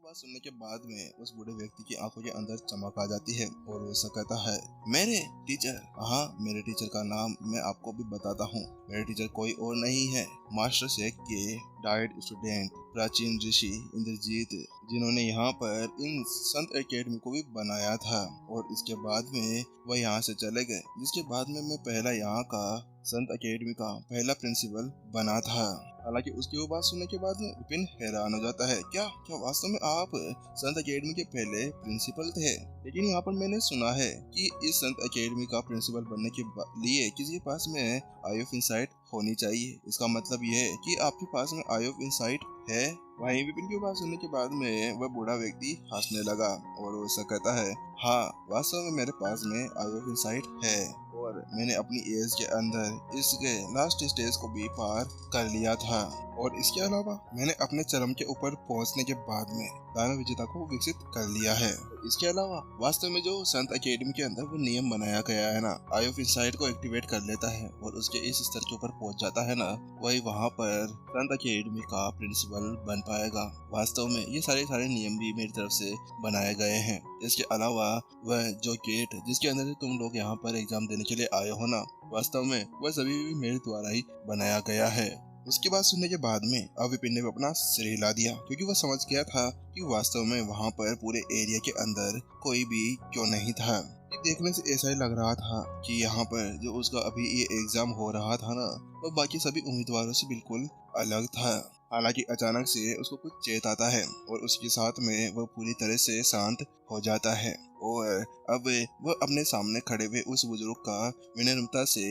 बात सुनने के बाद में उस बूढ़े व्यक्ति की आंखों के अंदर चमक आ जाती है और वो ऐसा कहता है, मेरे टीचर। हाँ, मेरे टीचर का नाम मैं आपको भी बताता हूँ। मेरे टीचर कोई और नहीं है, मास्टर शेख के डाइड स्टूडेंट प्राचीन ऋषि इंद्रजीत, जिन्होंने यहाँ पर इन संत एकेडमी को भी बनाया था। और इसके बाद में वह यहाँ से चले गए, जिसके बाद में मैं पहला यहाँ का संत एकेडमी का पहला प्रिंसिपल बना था। हालांकि उसकी वो बात सुनने के बाद में विपिन हैरान हो जाता है। क्या क्या वास्तव में आप संत एकेडमी के पहले प्रिंसिपल थे? लेकिन यहाँ पर मैंने सुना है कि इस संत एकेडमी का प्रिंसिपल बनने के लिए किसी के पास में आई ऑफ इंसाइट होनी चाहिए। इसका मतलब ये है कि आपके पास में आई ऑफ इंसाइट है। वहीं विपिन की बात सुनने के बाद में वह बूढ़ा व्यक्ति हंसने लगा और वो ऐसा कहता है, हाँ, वास्तव में मेरे पास में आई ऑफ इंसाइट है और मैंने अपनी एज के अंदर इसके लास्ट स्टेज को भी पार कर लिया था। और इसके अलावा मैंने अपने चरम के ऊपर पहुंचने के बाद में दानव विजेता को विकसित कर लिया है। इसके अलावा वास्तव में जो संत एकेडमी के अंदर वो नियम बनाया गया है ना, आई ऑफ इंसाइट को एक्टिवेट कर लेता है और उसके इस स्तर के ऊपर पहुंच जाता है ना, वही वहाँ पर संत एकेडमी का प्रिंसिपल बन पाएगा। वास्तव में ये सारे नियम भी मेरी तरफ से बनाए गए हैं। इसके अलावा वह जो गेट जिसके अंदर से तुम लोग यहाँ पर एग्जाम देने के लिए आए हो ना, वास्तव में वह सभी भी मेरे द्वारा ही बनाया गया है। उसकी बात सुनने के बाद में अब विपिन ने अपना सिर हिला दिया, क्योंकि वह समझ गया था कि वास्तव में वहाँ पर पूरे एरिया के अंदर कोई भी क्यों नहीं था। ये देखने से ऐसा ही लग रहा था कि यहाँ पर जो उसका अभी ये एग्जाम हो रहा था ना, वो बाकी सभी उम्मीदवारों से बिल्कुल अलग था। हालांकि अचानक से उसको कुछ चेत आता है और उसके साथ में वह पूरी तरह से शांत हो जाता है और अब वह अपने सामने खड़े हुए उस बुजुर्ग का विनम्रता से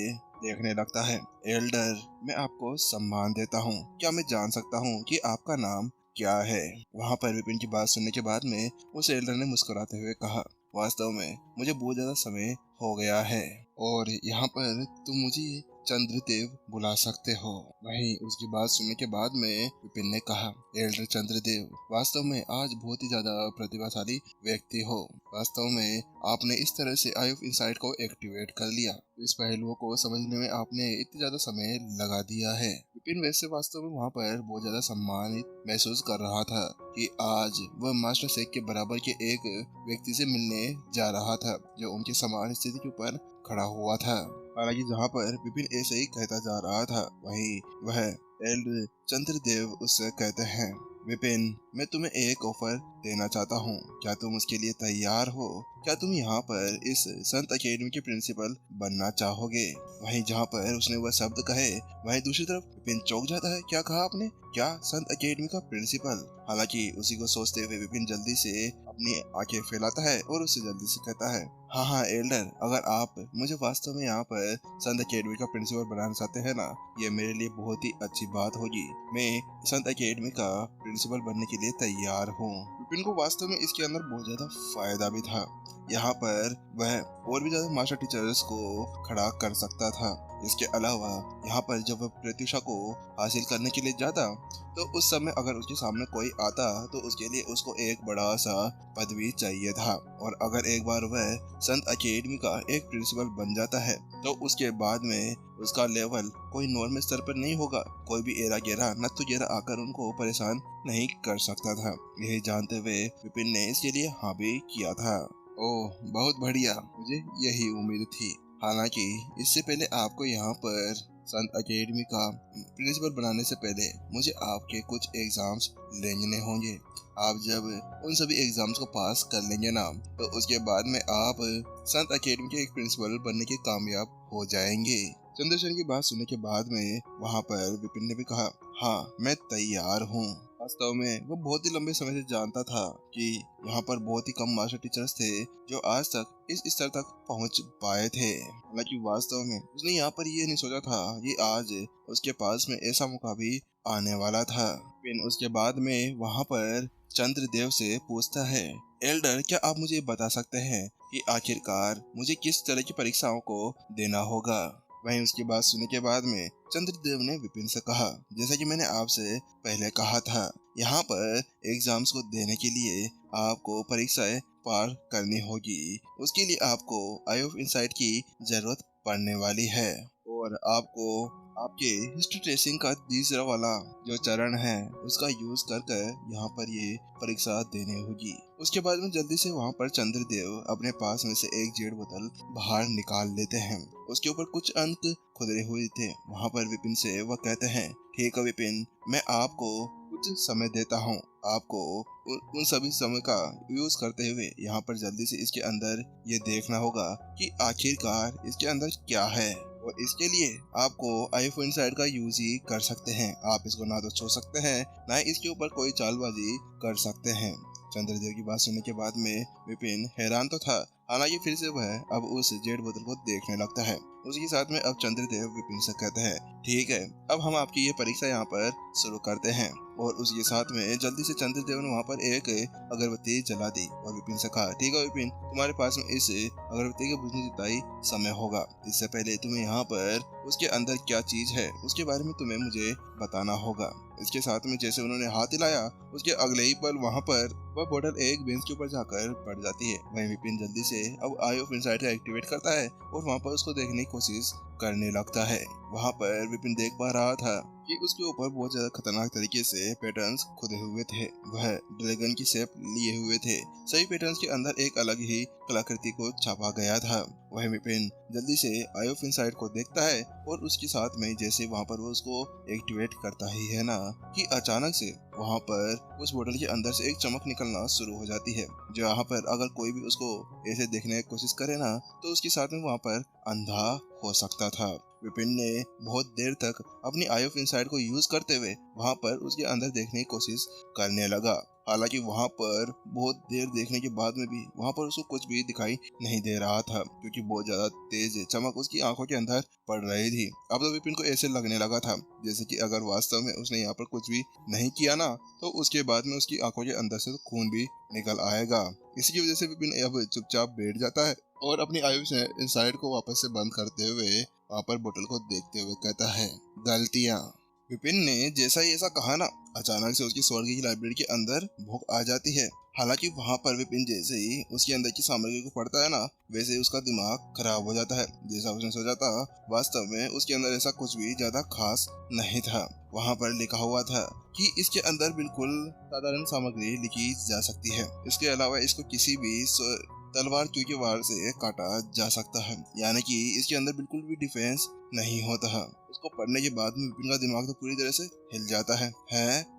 देखने लगता है। एल्डर, मैं आपको सम्मान देता हूँ। क्या मैं जान सकता हूँ कि आपका नाम क्या है? वहाँ पर विपिन की बात सुनने के बाद में उस एल्डर ने मुस्कुराते हुए कहा, वास्तव में मुझे बहुत ज्यादा समय हो गया है और यहाँ पर तुम मुझे चंद्रदेव बुला सकते हो। वहीं उसकी बात सुनने के बाद में विपिन ने कहा, एल्डर चंद्रदेव, वास्तव में आज बहुत ही ज्यादा प्रतिभाशाली व्यक्ति हो। वास्तव में आपने इस तरह से आई ऑफ इंसाइट को एक्टिवेट कर लिया। इस पहलुओं को समझने में आपने इतना ज्यादा समय लगा दिया है। विपिन वैसे वास्तव में वहाँ पर बहुत ज्यादा सम्मानित महसूस कर रहा था कि आज वह मास्टर शेख के बराबर के एक व्यक्ति से मिलने जा रहा था जो उनके समान स्थिति के ऊपर खड़ा हुआ था। हालांकि जहाँ पर विपिन ऐसे ही कहता जा रहा था, वहीं वह एल्डर चंद्रदेव उससे कहते हैं, विपिन, मैं तुम्हें एक ऑफर देना चाहता हूँ। क्या तुम उसके लिए तैयार हो? क्या तुम यहाँ पर इस संत एकेडमी के प्रिंसिपल बनना चाहोगे? वहीं जहाँ पर उसने वह शब्द कहे, वहीं दूसरी तरफ विपिन चौंक जाता है। क्या कहा आपने? क्या संत एकेडमी का प्रिंसिपल? हालांकि उसी को सोचते हुए विपिन जल्दी से अपनी आंखें फैलाता है और उससे जल्दी से कहता है, हाँ हाँ एल्डर, अगर आप मुझे वास्तव में यहाँ पर संत एकेडमी का प्रिंसिपल बनाना चाहते हैं ना, ये मेरे लिए बहुत ही अच्छी बात होगी। मैं संत एकेडमी का प्रिंसिपल बनने के लिए तैयार हूँ। विपिन को वास्तव में इसके अंदर बहुत ज्यादा फायदा भी था। यहाँ पर वह और भी ज्यादा मास्टर टीचर्स को खड़ा कर सकता था। इसके अलावा यहाँ पर जब वह प्रत्युषा को हासिल करने के लिए जाता, तो उस समय अगर उसके सामने कोई आता तो उसके लिए उसको एक बड़ा सा पदवी चाहिए था। और अगर एक बार वह संत एकेडमी का एक प्रिंसिपल बन जाता है तो उसके बाद में उसका लेवल कोई नॉर्मल स्तर पर नहीं होगा। कोई भी एरा गेरा नत्थु गेरा आकर उनको परेशान नहीं कर सकता था। यही जानते हुए विपिन ने इसके लिए हाँ भी किया था। ओह, बहुत बढ़िया, मुझे यही उम्मीद थी। हालांकि इससे पहले आपको यहाँ पर संत एकेडमी का प्रिंसिपल बनाने से पहले मुझे आपके कुछ एग्जाम्स लेने होंगे। आप जब उन सभी एग्जाम्स को पास कर लेंगे ना, तो उसके बाद में आप संत एकेडमी के एक प्रिंसिपल बनने के कामयाब हो जाएंगे। चंद्रशेखर की बात सुनने के बाद में वहाँ पर विपिन ने भी कहा, हाँ, मैं तैयार हूँ। वास्तव में वो बहुत ही लंबे समय से जानता था कि यहाँ पर बहुत ही कम मास्टर टीचर्स थे जो आज तक इस स्तर तक पहुँच पाए थे। हालांकि वास्तव में उसने यहाँ पर ये नहीं सोचा था कि आज उसके पास में ऐसा मौका भी आने वाला था। फिर उसके बाद में वहाँ पर चंद्रदेव से पूछता है, एल्डर, क्या आप मुझे बता सकते हैं कि आखिरकार मुझे किस तरह की परीक्षाओं को देना होगा? वहीं उसकी बात सुनने के बाद में चंद्रदेव ने विपिन से कहा, जैसा कि मैंने आपसे पहले कहा था, यहाँ पर एग्जाम्स को देने के लिए आपको परीक्षाएं पार करनी होगी। उसके लिए आपको आई ऑफ इंसाइट की जरूरत पड़ने वाली है और आपको आपके हिस्ट्री ट्रेसिंग का तीसरा वाला जो चरण है उसका यूज कर यहाँ पर ये परीक्षा देनी होगी। उसके बाद में जल्दी से वहाँ पर चंद्रदेव अपने पास में से एक जेड बोतल बाहर निकाल लेते हैं। उसके ऊपर कुछ अंक खुदरे हुए थे। वहाँ पर विपिन से वह कहते हैं, ठीक है विपिन, मैं आपको कुछ समय देता हूँ। आपको उन सभी समय का यूज करते हुए यहाँ पर जल्दी से इसके अंदर ये देखना होगा कि आखिरकार इसके अंदर क्या है। और इसके लिए आपको आईफोन इनसाइड का यूज ही कर सकते हैं। आप इसको ना तो छू सकते हैं, ना इसके ऊपर कोई चालबाजी कर सकते हैं। चंद्रदेव की बात सुनने के बाद में विपिन हैरान तो था, हालांकि फिर से वह अब उस जेड बोतल को देखने लगता है। उसी के साथ में अब चंद्रदेव विपिन से कहते हैं, ठीक है, अब हम आपकी ये परीक्षा यहाँ पर शुरू करते हैं। और उसके साथ में जल्दी से चंद्रदेव ने वहाँ पर एक अगरबत्ती जला दी और विपिन से कहा, ठीक है विपिन, तुम्हारे पास में इस अगरबत्ती के बुझने जितना ही समय होगा। इससे पहले तुम्हें यहाँ पर उसके अंदर क्या चीज है उसके बारे में तुम्हें मुझे बताना होगा। इसके साथ में जैसे उन्होंने हाथ हिलाया, उसके अगले ही पल वहाँ पर वह बोतल एक बेंच के ऊपर जाकर पड़ जाती है। वहीं विपिन जल्दी से अब आई ऑफ इनसाइट का एक्टिवेट करता है और वहाँ पर उसको देखने की कोशिश करने लगता है। वहाँ पर विपिन देख पा रहा था कि उसके ऊपर बहुत ज्यादा खतरनाक तरीके से पैटर्न्स खुदे हुए थे। वह ड्रैगन की शेप लिए हुए थे। सभी पैटर्न्स के अंदर एक अलग ही कलाकृति को छापा गया था। वह विपिन जल्दी से आई ऑफ इनसाइट को देखता है और उसके साथ में जैसे वहाँ पर वो उसको एक्टिवेट करता ही है ना, कि अचानक से वहाँ पर उस बोतल के अंदर से एक चमक निकलना शुरू हो जाती है। जो यहाँ पर अगर कोई भी उसको ऐसे देखने की कोशिश करे ना, तो उसके साथ में वहाँ पर अंधा हो सकता था। विपिन ने बहुत देर तक अपनी आई ऑफ इनसाइट को यूज करते हुए वहाँ पर उसके अंदर देखने की कोशिश करने लगा। हालांकि वहाँ पर बहुत देर देखने के बाद में भी वहाँ पर उसको कुछ भी दिखाई नहीं दे रहा था, क्योंकि बहुत ज्यादा तेज चमक उसकी आंखों के अंदर पड़ रही थी। अब तो विपिन को ऐसे लगने लगा था जैसे कि अगर वास्तव में उसने यहाँ पर कुछ भी नहीं किया ना, तो उसके बाद में उसकी आंखों के अंदर से तो खून भी निकल आएगा। इसी की वजह से विपिन अब चुपचाप बैठ जाता है और अपनी आई ऑफ इनसाइट को वापस से बंद करते हुए वहाँ पर बोतल को देखते हुए कहता है, गलतियाँ। विपिन ने जैसा ही ऐसा कहा ना, अचानक से उसकी स्वर्ग की लाइब्रेरी के अंदर भूख आ जाती है। हालांकि वहाँ पर विपिन जैसे ही उसके अंदर की सामग्री को पढ़ता है ना, वैसे ही उसका दिमाग खराब हो जाता है। जैसा उसने सोचा था, वास्तव में उसके अंदर ऐसा कुछ भी ज्यादा खास नहीं था। वहाँ पर लिखा हुआ था कि इसके अंदर बिल्कुल साधारण सामग्री लिखी जा सकती है। इसके अलावा इसको किसी भी तलवार के वार से काटा जा सकता है, यानी कि इसके अंदर बिल्कुल भी डिफेंस नहीं होता है। उसको पढ़ने के बाद में विपिन का दिमाग तो पूरी तरह से हिल जाता है।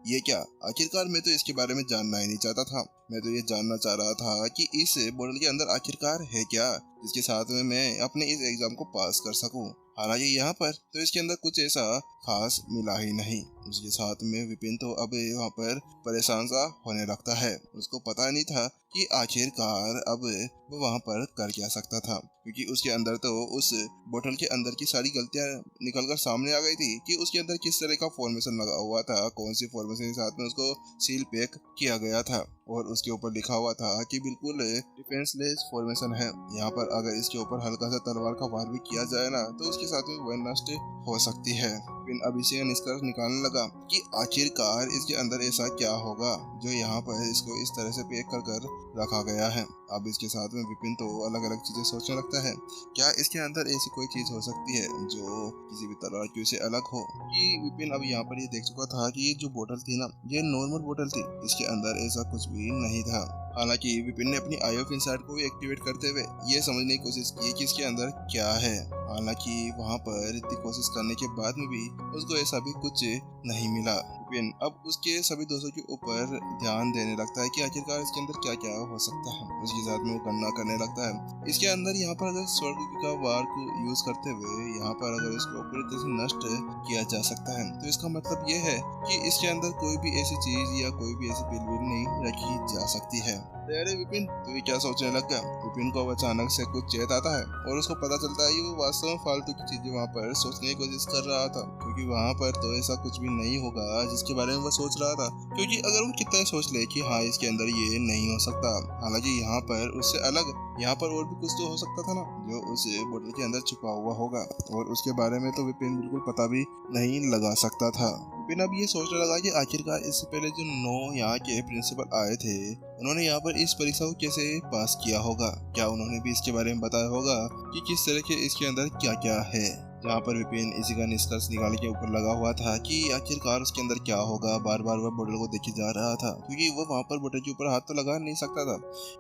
ये क्या? आखिरकार मैं तो इसके बारे में जानना ही नहीं चाहता था। मैं तो ये जानना चाह रहा था कि इस बोतल के अंदर आखिरकार है क्या, जिसके साथ में मैं अपने इस एग्जाम को पास कर सकूं। हालांकि यहाँ पर तो इसके अंदर कुछ ऐसा खास मिला ही नहीं। उसके साथ में विपिन तो अब वहाँ पर परेशान सा होने लगता है। उसको पता नहीं था कि आखिरकार अब वो वहाँ पर कर क्या सकता था, क्योंकि उसके अंदर तो उस बोतल के अंदर की सारी गलतियां निकलकर सामने आ गई थी कि उसके अंदर किस तरह का फॉर्मेशन लगा हुआ था, कौन सी फॉर्मेशन के साथ में उसको सील पैक किया गया था और उसके ऊपर लिखा हुआ था कि बिल्कुल डिफेंसलेस फॉर्मेशन है। यहाँ पर अगर इसके ऊपर हल्का सा तलवार का वार भी किया जाए ना, तो उसके साथ में वह नष्ट हो सकती है। फिर अब इसे निष्कर्ष निकालने लगा कि आखिरकार इसके अंदर ऐसा क्या होगा जो यहाँ पर इसको इस तरह से पैक कर रखा गया है। अब इसके साथ में विपिन तो अलग अलग चीजें सोचने लगता है। क्या इसके अंदर ऐसी कोई चीज हो सकती है जो किसी भी तलवार की से अलग हो? कि विपिन अब यहाँ पर ये देख चुका था कि ये जो बोतल थी ना, ये नॉर्मल बोतल थी। इसके अंदर ऐसा कुछ भी नहीं था। हालांकि विपिन ने अपनी आई ऑफ इनसाइट को भी एक्टिवेट करते हुए ये समझने की कोशिश की कि इसके अंदर क्या है। हालांकि वहाँ पर इतनी कोशिश करने के बाद में भी उसको ऐसा भी कुछ नहीं मिला। विपिन अब उसके सभी दोस्तों के ऊपर ध्यान देने लगता है कि आखिरकार इसके अंदर क्या क्या हो सकता है। उसके साथ में वो गणना करने लगता है। इसके अंदर यहाँ पर अगर स्वर्ग का वार को यूज करते हुए यहाँ पर अगर इसको पूरी तरह से नष्ट किया जा सकता है, तो इसका मतलब ये है कि इसके अंदर कोई भी ऐसी चीज या कोई भी ऐसी पिलविल नहीं रखी जा सकती है। अरे विपिन, तू ये क्या सोचने लग गया? विपिन को अचानक से कुछ चेत आता है और उसको पता चलता है कि वो वास्तव में फालतू की चीजें वहाँ पर सोचने की कोशिश कर रहा था, क्योंकि वहाँ पर तो ऐसा कुछ भी नहीं होगा जिसके बारे में वो सोच रहा था। क्योंकि अगर वो कितना सोच ले कि हाँ इसके अंदर ये नहीं हो सकता, हालांकि यहाँ पर उससे अलग यहाँ पर और भी कुछ तो हो सकता था ना, जो उस बोतल के अंदर छुपा हुआ होगा, और उसके बारे में तो विपिन बिल्कुल पता भी नहीं लगा सकता था। विपिन अब ये सोचने लगा कि आखिरकार इससे पहले जो 9 यहाँ के प्रिंसिपल आए थे, उन्होंने यहाँ पर इस परीक्षा को कैसे पास किया होगा। क्या उन्होंने भी इसके बारे में बताया होगा कि किस तरह के इसके अंदर क्या क्या है। जहाँ पर विपिन इसी का निष्कर्ष निकालने के ऊपर लगा हुआ था कि आखिरकार उसके अंदर क्या होगा। बार बार वह बोतल को देखे जा रहा था क्योंकि वो वहां पर बोतल के ऊपर हाथ तो लगा नहीं सकता था।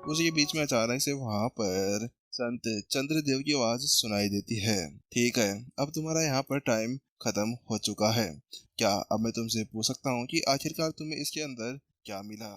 उसी के बीच में अचानक से वहां पर संत चंद्रदेव की आवाज सुनाई देती है। ठीक है, अब तुम्हारा यहाँ पर टाइम खत्म हो चुका है। क्या अब मैं तुमसे पूछ सकता हूँ कि आखिरकार तुम्हें इसके अंदर क्या मिला?